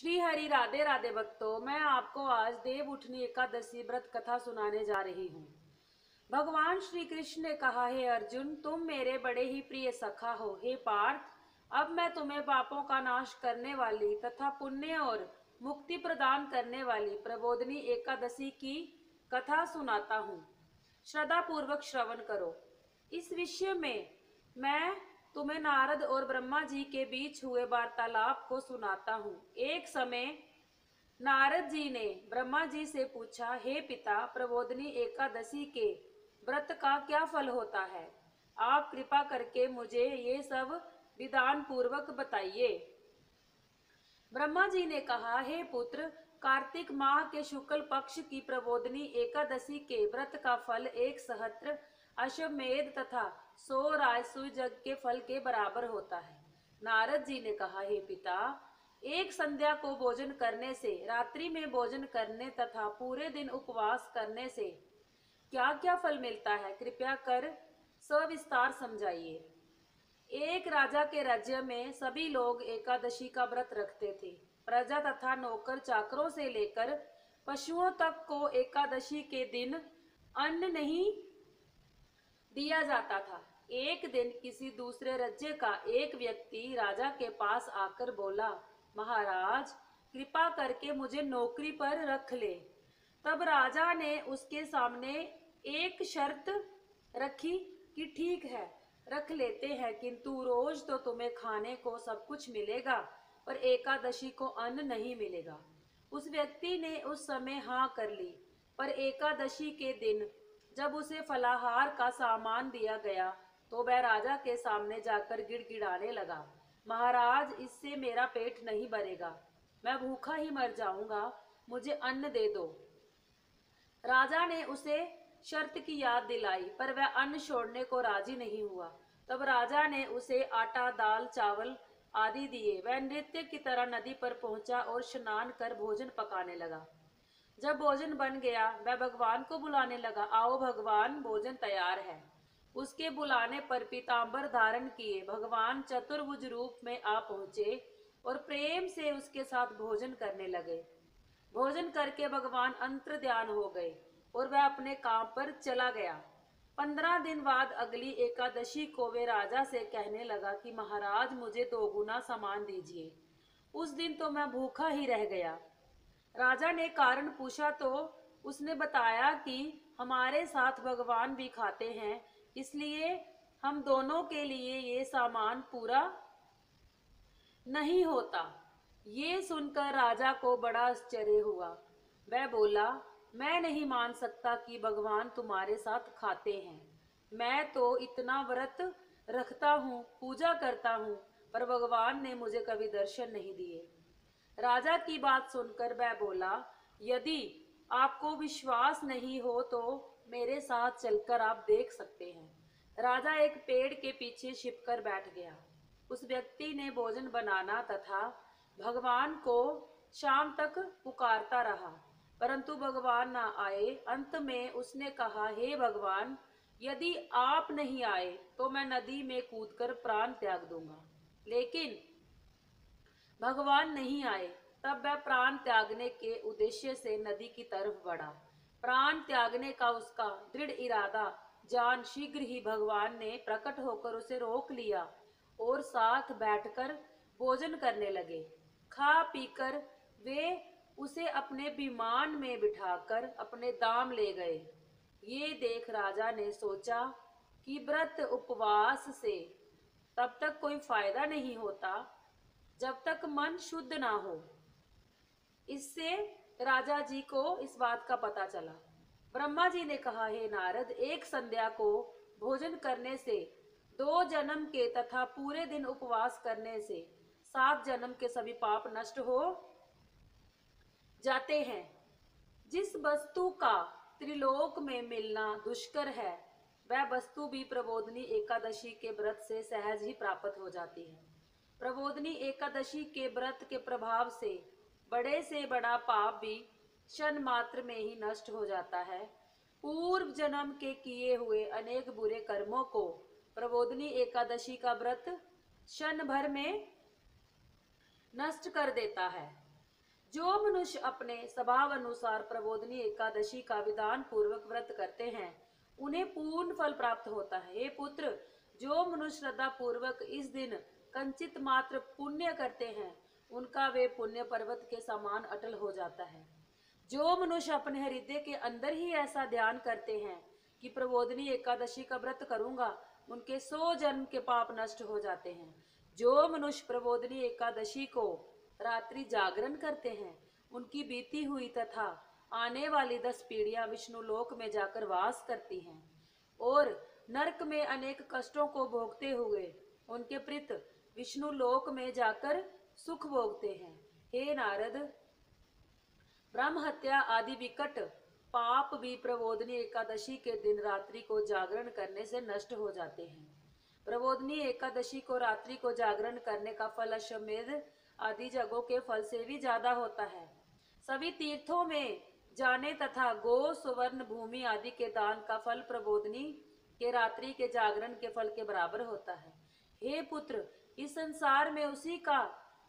श्री हरि राधे राधे भक्तों, मैं आपको आज देव उठनी एकादशी व्रत कथा सुनाने जा रही हूँ। भगवान श्री कृष्ण ने कहा, हे अर्जुन, तुम मेरे बड़े ही प्रिय सखा हो। हे पार्थ, अब मैं तुम्हें पापों का नाश करने वाली तथा पुण्य और मुक्ति प्रदान करने वाली प्रबोधनी एकादशी की कथा सुनाता हूँ। श्रद्धा पूर्वक श्रवण करो। इस विषय में मैं तुम्हें नारद और ब्रह्मा जी के बीच हुए वार्तालाप को सुनाता हूँ। एक समय नारद जी ने ब्रह्मा जी से पूछा, हे पिता, प्रबोधनी एकादशी के व्रत का क्या फल होता है? आप कृपा करके मुझे ये सब विधान पूर्वक बताइए। ब्रह्मा जी ने कहा, हे पुत्र, कार्तिक माह के शुक्ल पक्ष की प्रबोधनी एकादशी के व्रत का फल 1 सहस्त्र अश्वमेध तथा 100 राजसूय यज्ञ के फल के बराबर होता है। नारद जी ने कहा, हे पिता, एक संध्या को भोजन करने से, रात्रि में भोजन करने तथा पूरे दिन उपवास करने से क्या क्या फल मिलता है? कृपया कर सविस्तार समझाइए। एक राजा के राज्य में सभी लोग एकादशी का व्रत रखते थे। प्रजा तथा नौकर चाकरों से लेकर पशुओं तक को एकादशी के दिन अन्न नहीं दिया जाता था। एक दिन किसी दूसरे राज्य का एक व्यक्ति राजा के पास आकर बोला, महाराज, कृपा करके मुझे नौकरी पर रख ले। तब राजा ने उसके सामने एक शर्त रखी कि ठीक है, रख लेते हैं, किंतु रोज तो तुम्हें खाने को सब कुछ मिलेगा, पर एकादशी को अन्न नहीं मिलेगा। उस व्यक्ति ने उस समय हाँ कर ली, पर एकादशी के दिन जब उसे फलाहार का सामान दिया गया तो वह राजा के सामने जाकर गिड़गिड़ाने लगा, महाराज, इससे मेरा पेट नहीं भरेगा, मैं भूखा ही मर जाऊंगा, मुझे अन्न दे दो। राजा ने उसे शर्त की याद दिलाई, पर वह अन्न छोड़ने को राजी नहीं हुआ। तब राजा ने उसे आटा, दाल, चावल आदि दिए। वह नृत्य की तरह नदी पर पहुंचा और स्नान कर भोजन पकाने लगा। जब भोजन बन गया, वह भगवान को बुलाने लगा, आओ भगवान, भोजन तैयार है। उसके बुलाने पर पीतांबर धारण किए भगवान चतुर्भुज रूप में आ पहुंचे और प्रेम से उसके साथ भोजन करने लगे। भोजन करके भगवान अंतर ध्यान हो गए और वह अपने काम पर चला गया। 15 दिन बाद अगली एकादशी को वे राजा से कहने लगा कि महाराज, मुझे 2 गुना सामान दीजिए। उस दिन तो मैं भूखा ही रह गया। राजा ने कारण पूछा तो उसने बताया कि हमारे साथ भगवान भी खाते हैं, इसलिए हम दोनों के लिए ये सामान पूरा नहीं होता। ये सुनकर राजा को बड़ा आश्चर्य हुआ। वह बोला, मैं नहीं मान सकता कि भगवान तुम्हारे साथ खाते हैं। मैं तो इतना व्रत रखता हूँ, पूजा करता हूँ, पर भगवान ने मुझे कभी दर्शन नहीं दिए। राजा की बात सुनकर वह बोला, यदि आपको विश्वास नहीं हो तो मेरे साथ चलकर आप देख सकते हैं। राजा एक पेड़ के पीछे छिपकर बैठ गया। उस व्यक्ति ने भोजन बनाना तथा भगवान को शाम तक पुकारता रहा, परंतु भगवान ना आए। अंत में उसने कहा, हे भगवान, यदि आप नहीं आए तो मैं नदी में कूदकर प्राण त्याग दूंगा। लेकिन भगवान नहीं आए। तब वह प्राण त्यागने के उद्देश्य से नदी की तरफ बढ़ा। प्राण त्यागने का उसका दृढ़ इरादा जान शीघ्र ही भगवान ने प्रकट होकर उसे रोक लिया और साथ बैठकर भोजन करने लगे। खा पीकर वे उसे अपने विमान में बिठाकर अपने धाम ले गए। ये देख राजा ने सोचा कि व्रत उपवास से तब तक कोई फायदा नहीं होता जब तक मन शुद्ध ना हो। इससे राजा जी को इस बात का पता चला। ब्रह्मा जी ने कहा, हे नारद, एक संध्या को भोजन करने से 2 जन्म के तथा पूरे दिन उपवास करने से 7 जन्म के सभी पाप नष्ट हो जाते हैं। जिस वस्तु का त्रिलोक में मिलना दुष्कर है, वह वस्तु भी प्रबोधनी एकादशी के व्रत से सहज ही प्राप्त हो जाती है। प्रबोधनी एकादशी के व्रत के प्रभाव से बड़ा पाप भी क्षण मात्र में ही नष्ट हो जाता है। पूर्व जन्म के किए हुए अनेक बुरे कर्मों को प्रबोधनी एकादशी का व्रत क्षण भर में नष्ट कर देता है। जो मनुष्य अपने स्वभाव अनुसार प्रबोधनी एकादशी का विधान पूर्वक व्रत करते हैं उन्हें पूर्ण फल प्राप्त होता है। हे पुत्र, जो मनुष्य श्रद्धा पूर्वक इस दिन कंचित मात्र पुण्य करते हैं उनका वे पुण्य पर्वत के समान अटल हो जाता है। जो मनुष्य अपने हृदय के अंदर ही ऐसा ध्यान करते हैं कि प्रबोधनी एकादशी का व्रत करूंगा, उनके 100 जन्म के पाप नष्ट हो जाते हैं। जो मनुष्य प्रबोधनी एकादशी को रात्रि जागरण करते हैं उनकी बीती हुई तथा आने वाली 10 पीढ़ियां विष्णु लोक में जाकर वास करती हैं और नरक में अनेक कष्टों को भोगते हुए उनके प्रित विष्णु लोक में जाकर सुख भोगते हैं। हे नारद, ब्रह्म हत्या आदि विकट पाप भी प्रबोधनी एकादशी के दिन रात्रि को जागरण करने से नष्ट हो जाते हैं। प्रबोधनी एकादशी को रात्रि को जागरण करने का फल अश्वमेध आदि जगों के फल से भी ज्यादा होता है। सभी तीर्थों में जाने तथा गो सुवर्ण भूमि आदि के दान का फल प्रबोधनी के रात्रि के जागरण के फल के बराबर होता है। हे पुत्र, इस संसार में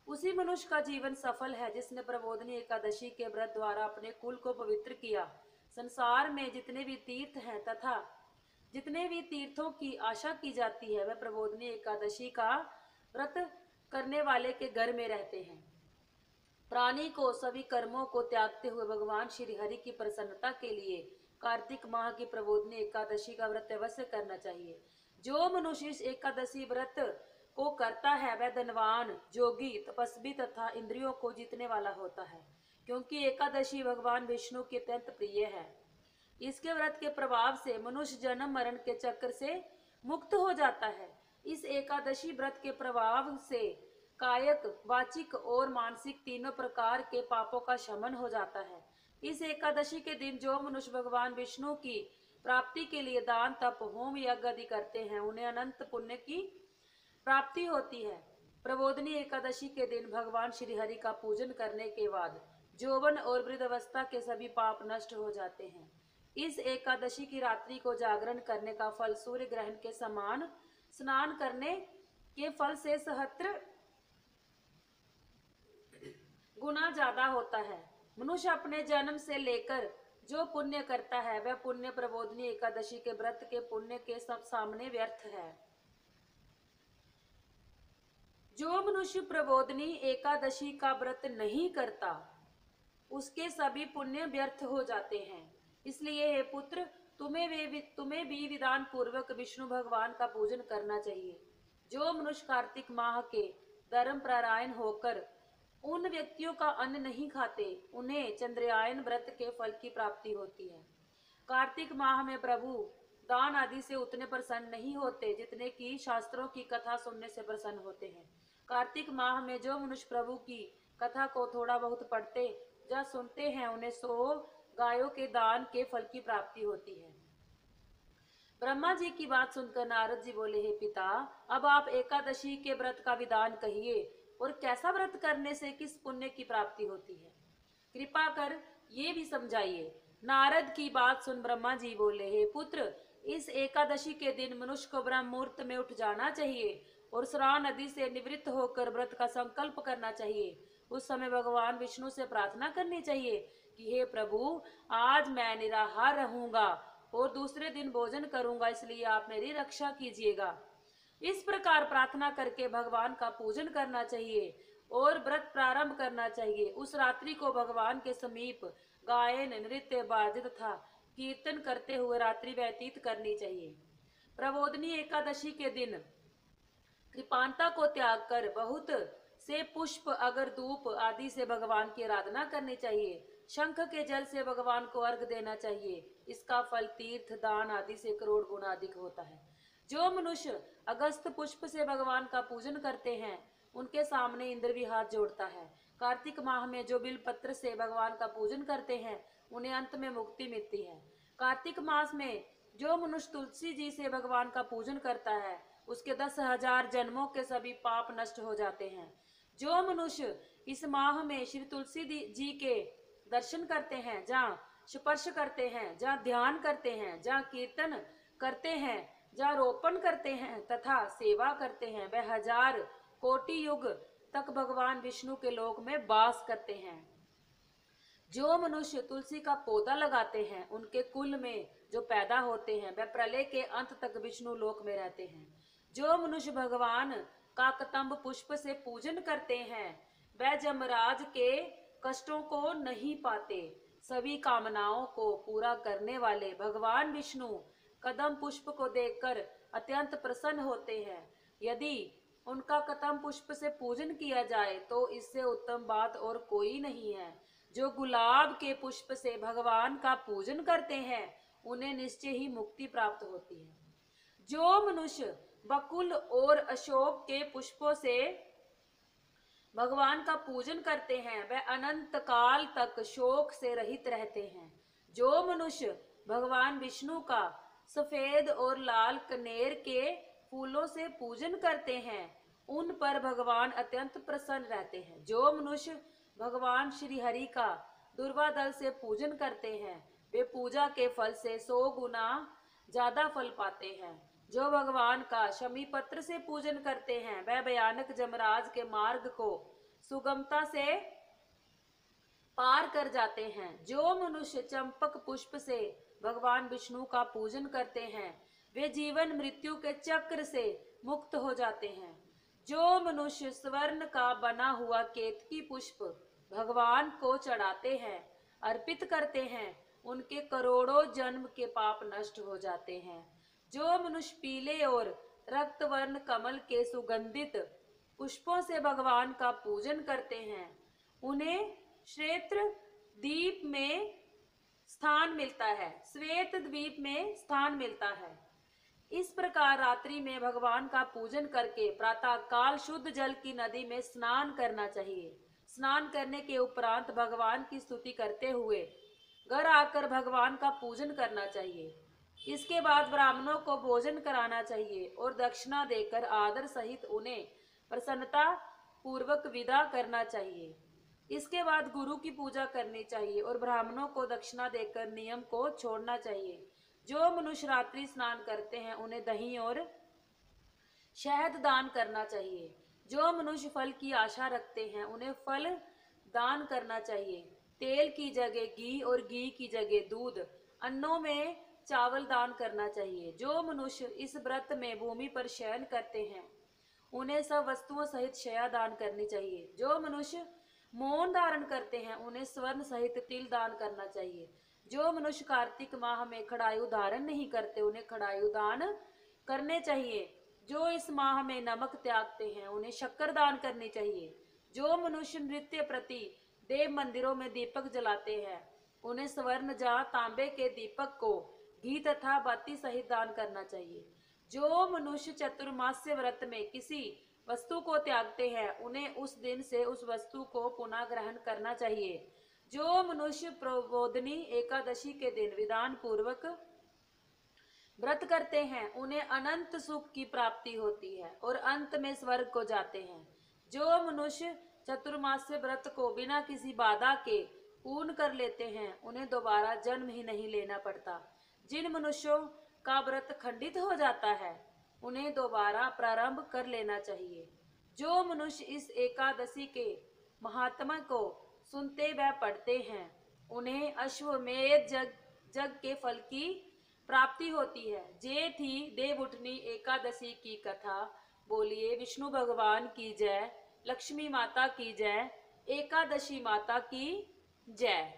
उसी मनुष्य का जीवन सफल है जिसने प्रबोधनी एकादशी के व्रत द्वारा अपने कुल को पवित्र किया। संसार में जितने भी तीर्थ हैं तथा जितने भी तीर्थों की आशा की जाती है वह प्रबोधनी एकादशी का व्रत करने वाले के घर में रहते हैं। प्राणी को सभी कर्मों को त्यागते हुए भगवान श्री हरि की प्रसन्नता के लिए कार्तिक माह की प्रबोधनी एकादशी का व्रत अवश्य करना चाहिए। जो मनुष्य इस एकादशी व्रत को करता है वह धनवान, जोगी, तपस्वी तथा इंद्रियों को जीतने वाला होता है, क्योंकि एकादशी भगवान विष्णु की अत्यंत प्रिय है। इसके व्रत के प्रभाव से मनुष्य जन्म मरण के चक्र से मुक्त हो जाता है। इस एकादशी व्रत के प्रभाव से कायक, वाचिक और मानसिक तीनों प्रकार के पापों का शमन हो जाता है। इस एकादशी के दिन जो मनुष्य भगवान विष्णु की प्राप्ति के लिए दान, तप, होम, यज्ञ आदि करते हैं उन्हें अनंत पुण्य की प्राप्ति होती है। प्रबोधनी एकादशी के दिन भगवान श्री हरि का पूजन करने के बाद यौवन और वृद्धावस्था के सभी पाप नष्ट हो जाते हैं। इस एकादशी की रात्रि को जागरण करने का फल सूर्य ग्रहण के समान स्नान करने के फल से 77 गुना ज्यादा होता है। मनुष्य अपने जन्म से लेकर जो पुण्य करता है वह पुण्य प्रबोधनी एकादशी के व्रत के पुण्य के सब सामने व्यर्थ है। जो मनुष्य प्रबोधनी एकादशी का व्रत नहीं करता उसके सभी पुण्य व्यर्थ हो जाते हैं। इसलिए हे पुत्र, तुम्हें भी विधान पूर्वक विष्णु भगवान का पूजन करना चाहिए। जो मनुष्य कार्तिक माह के धर्म परायण होकर उन व्यक्तियों का अन्न नहीं खाते उन्हें चंद्रयान व्रत के फल की प्राप्ति होती है। कार्तिक माह में प्रभु दान आदि से उतने प्रसन्न नहीं होते जितने की शास्त्रों की कथा सुनने से प्रसन्न होते हैं। कार्तिक माह में जो मनुष्य प्रभु की कथा को थोड़ा बहुत पढ़ते या सुनते हैं उन्हें 100 गायों के दान के फल की प्राप्ति होती है। ब्रह्मा जी की बात सुनकर नारद जी बोले, हे पिता, अब आप एकादशी के व्रत का विधान कहिए और कैसा व्रत करने से किस पुण्य की प्राप्ति होती है, कृपा कर ये भी समझाइए। नारद की बात सुन ब्रह्मा जी बोले, हे पुत्र, इस एकादशी के दिन मनुष्य को ब्रह्म मुहूर्त में उठ जाना चाहिए और स्नान नदी से निवृत्त होकर व्रत का संकल्प करना चाहिए। उस समय भगवान विष्णु से प्रार्थना करनी चाहिए कि हे प्रभु, आज मैं निराहार रहूंगा और दूसरे दिन भोजन करूंगा, इसलिए आप मेरी रक्षा कीजिएगा। इस प्रकार प्रार्थना करके भगवान का पूजन करना चाहिए और व्रत प्रारंभ करना चाहिए। उस रात्रि को भगवान के समीप गायन, नृत्य, वाद्य तथा कीर्तन करते हुए रात्रि व्यतीत करनी चाहिए। प्रबोधनी एकादशी के दिन कृपांता को त्याग कर बहुत से पुष्प, अगर धूप आदि से भगवान की आराधना करनी चाहिए। शंख के जल से भगवान को अर्घ देना चाहिए। इसका फल तीर्थ दान आदि से करोड़ गुना अधिक होता है। जो मनुष्य अगस्त पुष्प से भगवान का पूजन करते हैं उनके सामने इंद्र भी हाथ जोड़ता है। कार्तिक माह में जो बिल पत्र से भगवान का पूजन करते हैं उन्हें अंत में मुक्ति मिलती है। कार्तिक मास में जो मनुष्य तुलसी जी से भगवान का पूजन करता है उसके 10,000 जन्मों के सभी पाप नष्ट हो जाते हैं। जो मनुष्य इस माह में श्री तुलसी जी के दर्शन करते हैं, जहाँ स्पर्श करते हैं, जहाँ ध्यान करते हैं, जहाँ कीर्तन करते हैं, जहाँ रोपण करते हैं तथा सेवा करते हैं, वह 1000 कोटि युग तक भगवान विष्णु के लोक में वास करते हैं। जो मनुष्य तुलसी का पौधा लगाते हैं उनके कुल में जो पैदा होते हैं वह प्रलय के अंत तक विष्णु लोक में रहते हैं। जो मनुष्य भगवान का कदम्ब पुष्प से पूजन करते हैं वह जमराज के कष्टों को नहीं पाते। सभी कामनाओं को पूरा करने वाले भगवान विष्णु कदम पुष्प को देखकर अत्यंत प्रसन्न होते हैं। यदि उनका कदम पुष्प से पूजन किया जाए तो इससे उत्तम बात और कोई नहीं है। जो गुलाब के पुष्प से भगवान का पूजन करते हैं उन्हें निश्चय ही मुक्ति प्राप्त होती है। जो मनुष्य बकुल और अशोक के पुष्पों से भगवान का पूजन करते हैं वह अनंत काल तक शोक से रहित रहते हैं। जो मनुष्य भगवान विष्णु का सफेद और लाल कनेर के फूलों से पूजन करते हैं उन पर भगवान अत्यंत प्रसन्न रहते हैं। जो मनुष्य भगवान श्री हरि का दुर्वा दल से पूजन करते हैं वे पूजा के फल से 100 गुना ज्यादा फल पाते हैं। जो भगवान का शमी पत्र से पूजन करते हैं वह भयानक जमराज के मार्ग को सुगमता से पार कर जाते हैं। जो मनुष्य चंपक पुष्प से भगवान विष्णु का पूजन करते हैं वे जीवन मृत्यु के चक्र से मुक्त हो जाते हैं। जो मनुष्य स्वर्ण का बना हुआ केतकी पुष्प भगवान को चढ़ाते हैं अर्पित करते हैं उनके करोड़ों जन्म के पाप नष्ट हो जाते हैं। जो मनुष्य पीले और रक्त वर्ण कमल के सुगंधित पुष्पों से भगवान का पूजन करते हैं उन्हें श्वेत द्वीप में स्थान मिलता है श्वेत द्वीप में स्थान मिलता है। इस प्रकार रात्रि में भगवान का पूजन करके प्रातः काल शुद्ध जल की नदी में स्नान करना चाहिए। स्नान करने के उपरांत भगवान की स्तुति करते हुए घर आकर भगवान का पूजन करना चाहिए। इसके बाद ब्राह्मणों को भोजन कराना चाहिए और दक्षिणा देकर आदर सहित उन्हें प्रसन्नता पूर्वक विदा करना चाहिए। इसके बाद गुरु की पूजा करनी चाहिए और ब्राह्मणों को दक्षिणा देकर नियम को छोड़ना चाहिए। जो मनुष्य रात्रि स्नान करते हैं उन्हें दही और शहद दान करना चाहिए। जो मनुष्य फल की आशा रखते हैं उन्हें फल दान करना चाहिए। तेल की जगह घी और घी की जगह दूध, अन्नों में चावल दान करना चाहिए। जो मनुष्य इस व्रत में भूमि पर शयन करते हैं उन्हें सब वस्तुओं सहित शया दान करनी चाहिए। जो मनुष्य मौन धारण करते हैं उन्हें स्वर्ण सहित तिल दान करना चाहिए। जो मनुष्य कार्तिक माह में खड़ायु धारण नहीं करते उन्हें खड़ायु दान करने चाहिए। जो इस माह में नमक त्यागते हैं उन्हें शक्कर दान करनी चाहिए। जो मनुष्य नृत्य प्रति देव मंदिरों में दीपक जलाते हैं उन्हें स्वर्ण या तांबे के दीपक को घी तथा बाती सहित दान करना चाहिए। जो मनुष्य चतुर्मास्य व्रत में किसी वस्तु को त्यागते हैं उन्हें उस दिन से उस वस्तु को पुनः ग्रहण करना चाहिए। जो मनुष्य प्रबोधनी एकादशी के दिन विधान पूर्वक व्रत करते हैं उन्हें अनंत सुख की प्राप्ति होती है और अंत में स्वर्ग को जाते हैं। जो मनुष्य चतुर्मास्य व्रत को बिना किसी बाधा के पूर्ण कर लेते हैं उन्हें दोबारा जन्म ही नहीं लेना पड़ता। जिन मनुष्यों का व्रत खंडित हो जाता है उन्हें दोबारा प्रारंभ कर लेना चाहिए। जो मनुष्य इस एकादशी के महात्मा को सुनते व पढ़ते हैं उन्हें अश्वमेध जग के फल की प्राप्ति होती है। ये थी देवउठनी एकादशी की कथा। बोलिए विष्णु भगवान की जय, लक्ष्मी माता की जय, एकादशी माता की जय।